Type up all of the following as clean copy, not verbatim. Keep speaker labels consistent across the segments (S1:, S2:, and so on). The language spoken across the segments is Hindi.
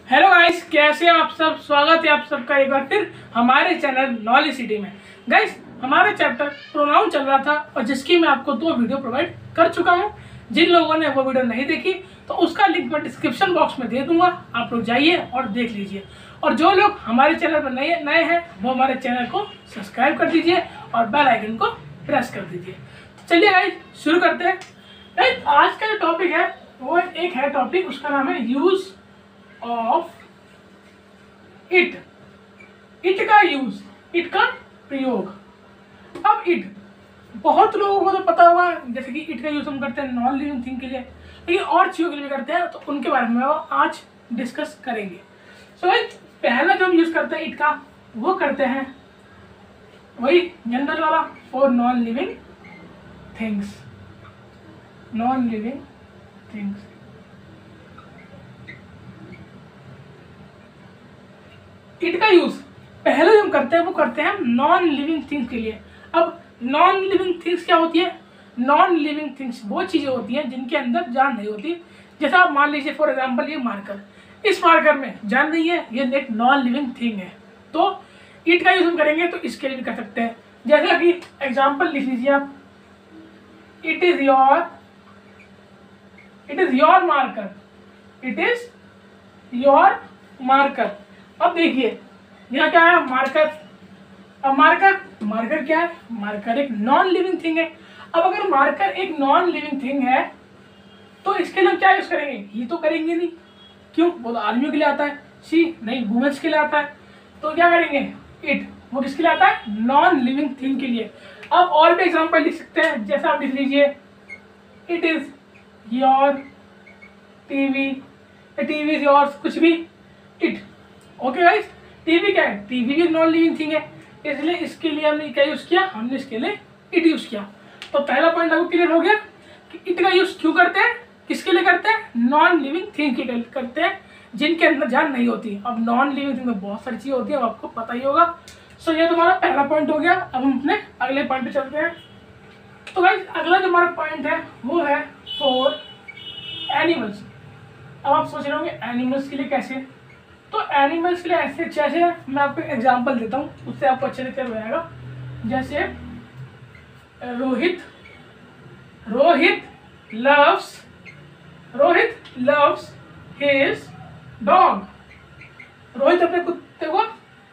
S1: हेलो गाइस, कैसे हैं आप सब। स्वागत है आप सबका एक बार फिर हमारे चैनल नॉलेज सिटी में। गाइस, हमारा चैप्टर प्रोनाउन चल रहा था और जिसकी मैं आपको 2 वीडियो प्रोवाइड कर चुका हूं। जिन लोगों ने वो वीडियो नहीं देखी तो उसका लिंक मैं डिस्क्रिप्शन बॉक्स में दे दूंगा, आप लोग जाइए और देख लीजिए। और जो लोग हमारे चैनल पर नए हैं वो हमारे चैनल को सब्सक्राइब कर दीजिए और बेल आइकन को प्रेस कर दीजिए। तो चलिए गाइस, शुरू करते हैं। गाइस, आज का जो टॉपिक है वो एक है टॉपिक, उसका नाम है यूज ऑफ इट। इट का यूज, इट का प्रयोग। अब इट बहुत लोगों को तो पता होगा, जैसे कि इट का यूज हम करते हैं नॉन लिविंग थिंग के लिए, लेकिन और चीज़ों के लिए करते हैं, तो उनके बारे में आज डिस्कस करेंगे। सो पहला जो हम यूज करते हैं इट का, वो करते हैं वही जनरल वाला, for non living things. Non living things. It का यूज पहले जो हम करते हैं वो करते हैं नॉन लिविंग थिंग्स के लिए। अब नॉन लिविंग थिंग्स क्या होती है? नॉन लिविंग थिंग्स वो चीजें होती हैं जिनके अंदर जान नहीं होती। जैसे आप मान लीजिए फॉर एग्जांपल ये मार्कर, इस मार्कर में जान नहीं है, ये एक नॉन लिविंग थिंग है, तो इट का यूज हम करेंगे तो इसके लिए भी कर सकते हैं। जैसा कि एग्जांपल लिख लीजिए आप, it is your marker, it is your marker. अब देखिए यहाँ क्या है, मार्कर। अब मार्कर क्या है? मार्कर एक नॉन लिविंग थिंग है। अब अगर मार्कर एक नॉन लिविंग थिंग है तो इसके लिए हम क्या यूज करेंगे? ये तो करेंगे नहीं, क्यों? वो तो आदमियों के लिए आता है, नहीं वुमेन्स के लिए आता है। तो क्या करेंगे? इट वो किसके लिए आता है? नॉन लिविंग थिंग के लिए। अब और भी एग्जाम्पल लिख सकते हैं, जैसा आप लिख लीजिए, it is your TV, TV is yours, कुछ भी इट। ओके गाइस, टीवी क्या है? टीवी भी नॉन लिविंग थिंग है, इसलिए इसके लिए हमने क्या यूज किया? हमने इसके लिए इट यूज किया। तो पहला पॉइंट आपको क्लियर हो गया कि इट का यूज क्यों करते हैं, किसके लिए करते हैं? नॉन लिविंग थिंग के लिए करते हैं जिनके अंदर जान नहीं होती। अब नॉन लिविंग थिंग में बहुत सारी चीजें होती है, आपको पता ही होगा। सो ये तुम्हारा पहला पॉइंट हो गया। अब हम अपने अगले पॉइंट पे चलते हैं। तो गाइस, अगला जो हमारा पॉइंट है वो है फॉर एनिमल्स। अब आप सोच रहे होंगे एनिमल्स के लिए कैसे? तो एनिमल्स के लिए ऐसे जैसे मैं आपको एग्जांपल देता हूँ, उससे आपको अच्छे से क्लियर हो जाएगा। जैसे Rohit loves his dog. Rohit अपने कुत्ते को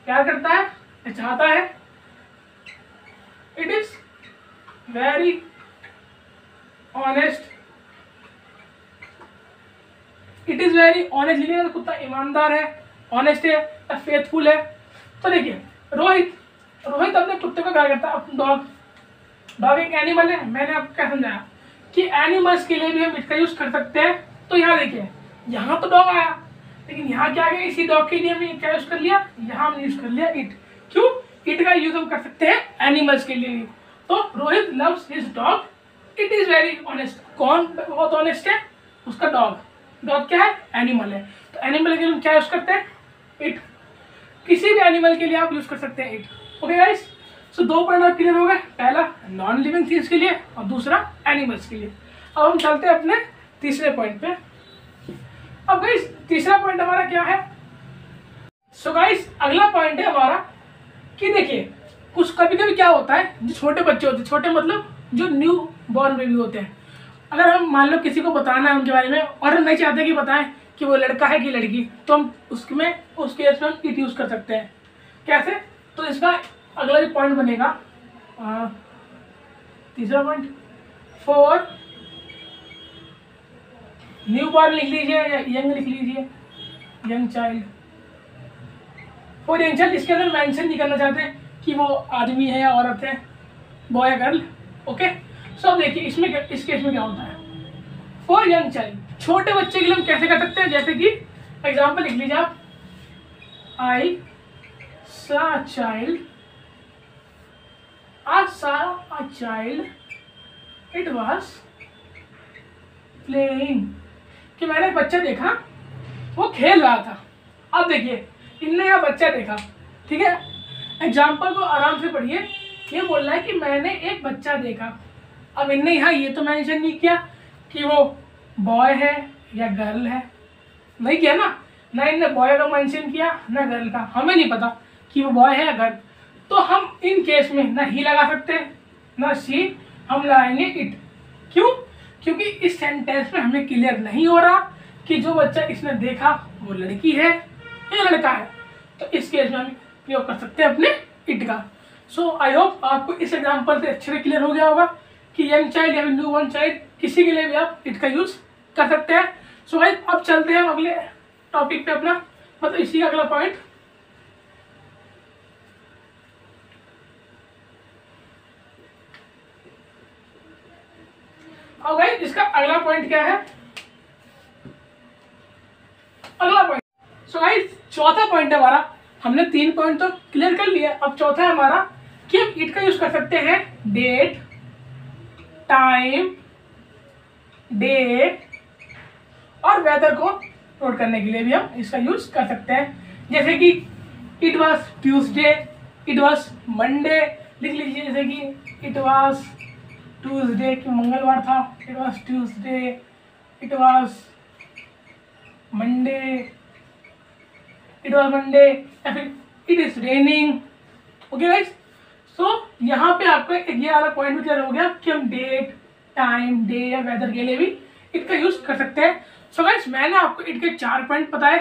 S1: प्यार करता है, चाहता है। इट इज वेरी ऑनेस्ट, लिखिए, कुत्ता ईमानदार है, ऑनेस्ट है, फेथफुल है। तो देखिए रोहित अपने कुत्ते को प्यार करता है। अपना डॉग एक एनिमल है। मैंने आपको क्या समझाया कि एनिमल्स के लिए भी हम इसका यूज कर सकते हैं। तो यहाँ देखिए, यहाँ तो डॉग आया, लेकिन यहाँ क्या आ गया? इसी डॉग के लिए हमने क्या यूज कर लिया? यहाँ हमने यूज कर लिया इट। क्यों? इट का यूज हम कर सकते हैं एनिमल्स के लिए। तो Rohit loves his dog, it is very honest. कौन बहुत ऑनेस्ट है? उसका डॉग। डॉग क्या है? एनिमल है। तो एनिमल के लिए हम क्या यूज करते हैं? इट। किसी भी एनिमल के लिए आप यूज कर सकते हैं it. Okay guys, so 2 point आप क्लियर हो गए। पहला नॉन लिविंग थिंग्स के लिए और दूसरा एनिमल्स के लिए। अब हम चलते हैं अपने तीसरे पॉइंट पे। अब गाइस, तीसरा पॉइंट हमारा क्या है? सो गाइस, अगला पॉइंट है हमारा कि देखिए, कुछ कभी कभी क्या होता है, जो छोटे बच्चे होते हैं, छोटे मतलब जो न्यू बॉर्न बेबी होते हैं, अगर हम मान लो किसी को बताना है उनके बारे में और हम नहीं चाहते कि बताएं कि वो लड़का है कि लड़की, तो हम उसके केस में हम इट यूज कर सकते हैं। कैसे? तो इसका अगला जो पॉइंट बनेगा, तीसरा पॉइंट, फॉर न्यू बॉर्न लिख लीजिए या यंग लिख लीजिए, young child. For young child, इसके अंदर मेंशन नहीं करना चाहते कि वो आदमी है या औरत है, बॉय या गर्ल। ओके, सो अब देखिए इसमें इस केस में क्या होता है? फॉर यंग चाइल्ड, छोटे बच्चे के लिए हम कैसे कर सकते हैं? जैसे कि एग्जांपल लिख लीजिए आप, आई saw a child, it was playing, कि मैंने एक बच्चा देखा, वो खेल रहा था। अब देखिए, इनने यहाँ बच्चा देखा, ठीक है, एग्जाम्पल को आराम से पढ़िए। ये बोल रहा है कि मैंने एक बच्चा देखा। अब इनने यहाँ ये तो मेंशन नहीं किया कि वो बॉय है या गर्ल है, नहीं किया ना, ना इनने बॉय का मेंशन किया ना गर्ल का, हमें नहीं पता कि वो बॉय है या गर्ल, तो हम इन केस में ना ही लगा सकते हैं ना शी, हम लगाएंगे इट। क्यों? क्योंकि इस सेंटेंस में हमें क्लियर नहीं हो रहा कि जो बच्चा इसने देखा वो लड़की है या लड़का है, तो इस केस में हम प्रयोग कर सकते हैं अपने इट का। सो आई होप आपको इस एग्जाम्पल से अच्छे से क्लियर हो गया होगा कि यंग चाइल्ड या न्यू बॉर्न चाइल्ड किसी के लिए भी आप इट का यूज कर सकते हैं। सो गाइस अब चलते हैं अगले टॉपिक पे अपना, मतलब इसी का अगला पॉइंट। और गाइस इसका अगला पॉइंट क्या है? अगला पॉइंट, सो गाइस चौथा पॉइंट है हमारा, हमने 3 पॉइंट तो क्लियर कर लिया, अब चौथा है हमारा कि हम इट का यूज कर सकते हैं डेट, टाइम, डे और वेदर को नोट करने के लिए भी हम इसका यूज कर सकते हैं। जैसे कि it was Tuesday, it was Monday लिख लीजिए, जैसे कि इट वॉज ट्यूसडे कि मंगलवार था, it was Tuesday, it was Monday, it was Monday, या फिर it is raining. Okay guys, so यहाँ पे आपको ये वाला पॉइंट भी क्लियर हो गया कि हम डेट, टाइम, डे या वेदर के लिए भी इट का यूज कर सकते हैं। सो गाइस मैंने आपको इट के 4 पॉइंट बताए।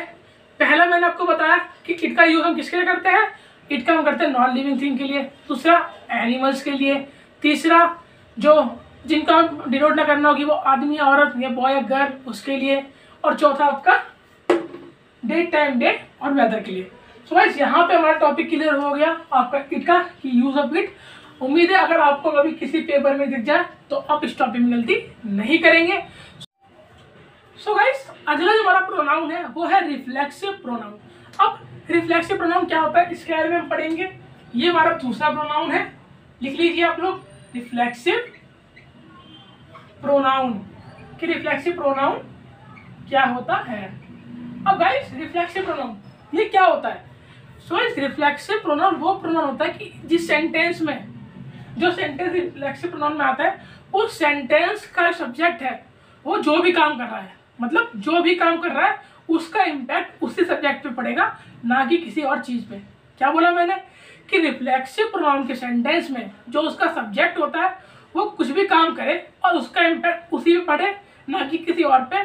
S1: पहला मैंने आपको बताया कि इट का यूज हम किसके लिए करते हैं, इट का हम करते हैं नॉन लिविंग थिंग के लिए, दूसरा एनिमल्स के लिए, तीसरा जो जिनका डिनोट ना करना हो कि वो आदमी या औरत या बॉय या गर्ल उसके लिए, और चौथा आपका डेट, टाइम, डे और वेदर के लिए। सो गाइस यहाँ पे हमारा टॉपिक क्लियर हो गया आपका इट का कि यूज ऑफ इट। उम्मीद है अगर आपको कभी किसी पेपर में दिख जाए तो आप इस टॉपिक में गलती नहीं करेंगे। सो गाइस अगला जो हमारा प्रोनाउन है वो है रिफ्लेक्सिव प्रोनाउन। अब रिफ्लेक्सिव प्रोनाउन क्या होता है इसके बारे में हम पढ़ेंगे। ये हमारा दूसरा प्रोनाउन है, लिख लीजिए आप लोग रिफ्लेक्सिव प्रोनाउन, कि रिफ्लेक्सिव प्रोनाउन क्या होता है। अब गाइस रिफ्लेक्सिव प्रोनाउन ये क्या होता है? सो इस रिफ्लेक्सिव प्रोनाउन वो प्रोनाउन होता है कि जिस सेंटेंस में, जो सेंटेंस रिफ्लेक्सिव प्रोनाउन में आता है उस सेंटेंस का सब्जेक्ट है वो जो भी काम कर रहा है, मतलब जो भी काम कर रहा है उसका इम्पैक्ट उसी सब्जेक्ट पे पड़ेगा, ना कि किसी और चीज़ पे। क्या बोला मैंने? कि रिफ्लेक्सिव प्रोनाउन के सेंटेंस में जो उसका सब्जेक्ट होता है वो कुछ भी काम करे और उसका इम्पैक्ट उसी पे पड़े, ना कि किसी और पे,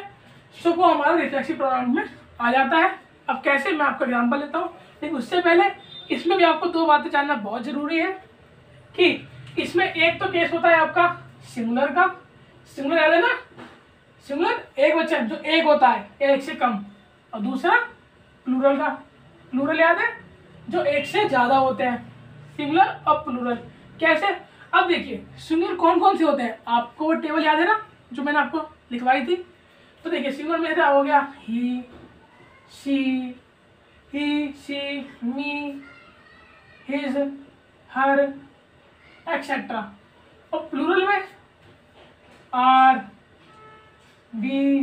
S1: सो वो हमारा रिफ्लेक्सिव प्रोनाउन में आ जाता है। अब कैसे, मैं आपको एग्जाम्पल देता हूँ, लेकिन उससे पहले इसमें भी आपको 2 बातें जानना बहुत ज़रूरी है कि इसमें एक तो केस होता है आपका सिंगुलर का, सिंगुलर याद है ना, सिंगुलर एक वचन जो एक होता है, एक से कम, और दूसरा प्लूरल का, प्लूरल याद है जो एक से ज़्यादा होते हैं, सिंगुलर और प्लूरल। कैसे? अब देखिए सिंगुलर कौन कौन से होते हैं, आपको वो टेबल याद है ना जो मैंने आपको लिखवाई थी। तो देखिए सिंगुलर में क्या हो गया, he, she, me, his, her, etcetera. और प्लूरल में आर, बी,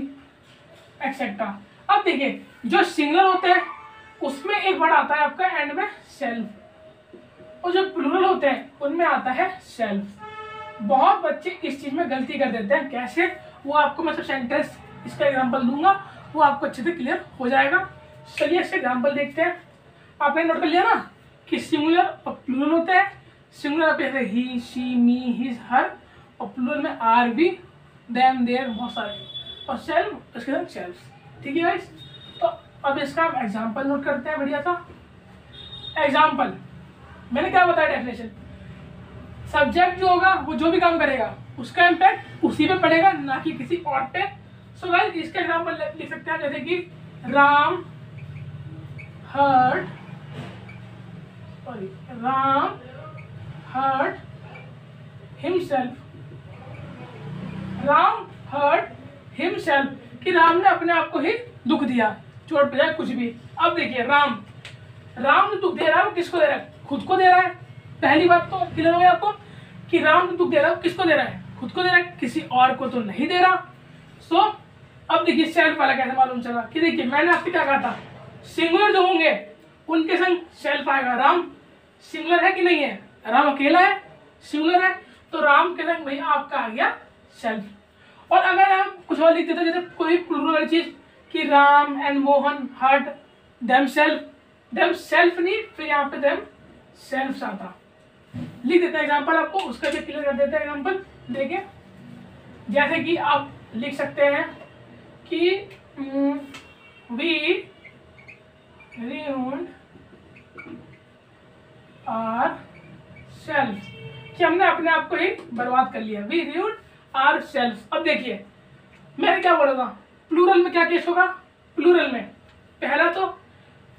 S1: एक्सेट्रा। अब देखिए जो सिंगुलर होते हैं उसमें एक वर्ड आता है आपका एंड में सेल्फ, और जो प्लूरल होते हैं उनमें आता है सेल्फ। बहुत बच्चे इस चीज में गलती कर देते हैं। कैसे? वो आपको मैं सब सेंटेंस इसका एग्जांपल दूंगा, वो आपको अच्छे से क्लियर हो जाएगा। चलिए इससे एग्जांपल देखते हैं। आपने नोट कर लिया ना कि सिंगुलर और प्लूरल होते हैं। सिंगुलर पे जैसे ही, शी, मी, हिज, हर, और प्लूरल में आर, बी, देम, देयर, बहुत सारे, और सेल्फ इसके साथ सेल्फ। ठीक है गाइस, तो अब इसका हम एग्जाम्पल नोट करते हैं बढ़िया सा। एग्जाम्पल मैंने क्या बताया डेफिनेशन, सब्जेक्ट जो होगा वो जो भी काम करेगा उसका इम्पैक्ट उसी पे पड़ेगा, ना कि किसी और पे। सो गाइस इसके एग्जाम्पल लिख सकते हैं जैसे कि Ram hurt, Ram hurt himself, Ram hurt himself, कि राम ने अपने आप को ही दुख दिया, चोट पे कुछ भी। अब देखिए राम जो दुख दे रहा है वो किसको दे रहा है? खुद को दे रहा है। पहली बात तो क्लियर हो गया आपको कि राम जो दुख दे रहा है वो किसको दे रहा है? खुद को दे रहा है, किसी और को तो नहीं दे रहा। सो अब देखिए सेल्फ वाला कैसे मालूम चला कि देखिए मैंने आपसे क्या कहा था, सिंगुलर जो होंगे उनके संग सेल्फ आएगा। राम सिंगुलर है कि नहीं है? राम अकेला है, सिंगुलर है, तो राम के संग भैया आपका आ गया सेल्फ। और अगर हम कुछ और लिख देते जैसे कोई प्लूरल वाली चीज, कि Ram and Mohan hurt themselves नहीं, फिर यहाँ पे देम सेल्फ आता। लिख देते हैं एग्जाम्पल आपको, उसका भी क्लियर कर देते हैं एग्जाम्पल देखिए। जैसे कि आप लिख सकते हैं कि वी ruined आर सेल्फ, कि हमने अपने आप को ही बर्बाद कर लिया। We ruined ourselves. अब देखिए मैंने क्या बोला था, प्लूरल में क्या केस होगा, प्लूरल में पहला तो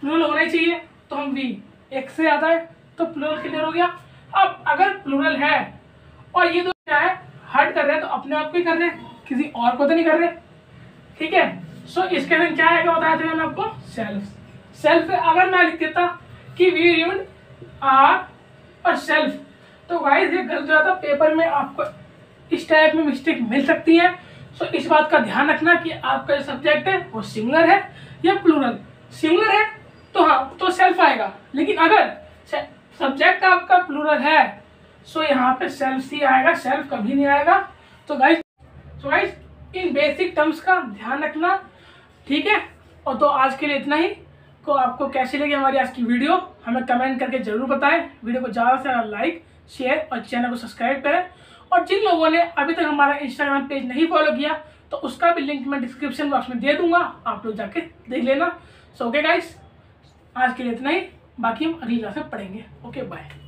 S1: प्लूरल होना ही चाहिए, तो हम वी एक से आता है तो प्लूरल क्लियर हो गया। अब अगर प्लूरल है और ये दो क्या है, हर्ट कर रहे हैं, तो अपने आप को ही कर रहे हैं, किसी और को तो नहीं कर रहे, ठीक है। सो इसके अंदर क्या आएगा बताया था मैंने आपको, सेल्फ। अगर मैं लिख देता कि वी ruined आर और सेल्फ, तो गाइस ये गलत हो जाता, पेपर में आपको इस टाइप में मिस्टेक मिल सकती है। सो इस बात का ध्यान रखना कि आपका जो सब्जेक्ट है वो सिंगुलर है या प्लूरल। सिंगुलर है तो हाँ तो सेल्फ आएगा, लेकिन अगर सब्जेक्ट आपका प्लूरल है सो यहाँ पे सेल्फ ही आएगा, सेल्फ कभी नहीं आएगा। तो गाइस इन बेसिक टर्म्स का ध्यान रखना, ठीक है। और तो आज के लिए इतना ही। को आपको कैसी लगी हमारी आज की वीडियो हमें कमेंट करके जरूर बताएं। वीडियो को ज़्यादा से ज़्यादा लाइक शेयर और चैनल को सब्सक्राइब करें। और जिन लोगों ने अभी तक हमारा इंस्टाग्राम पेज नहीं फॉलो किया तो उसका भी लिंक मैं डिस्क्रिप्शन बॉक्स में दे दूंगा, आप लोग जाके देख लेना। सो ओके गाइस, आज के लिए इतना ही, बाकी हम अगली क्लास में पढ़ेंगे। Okay bye.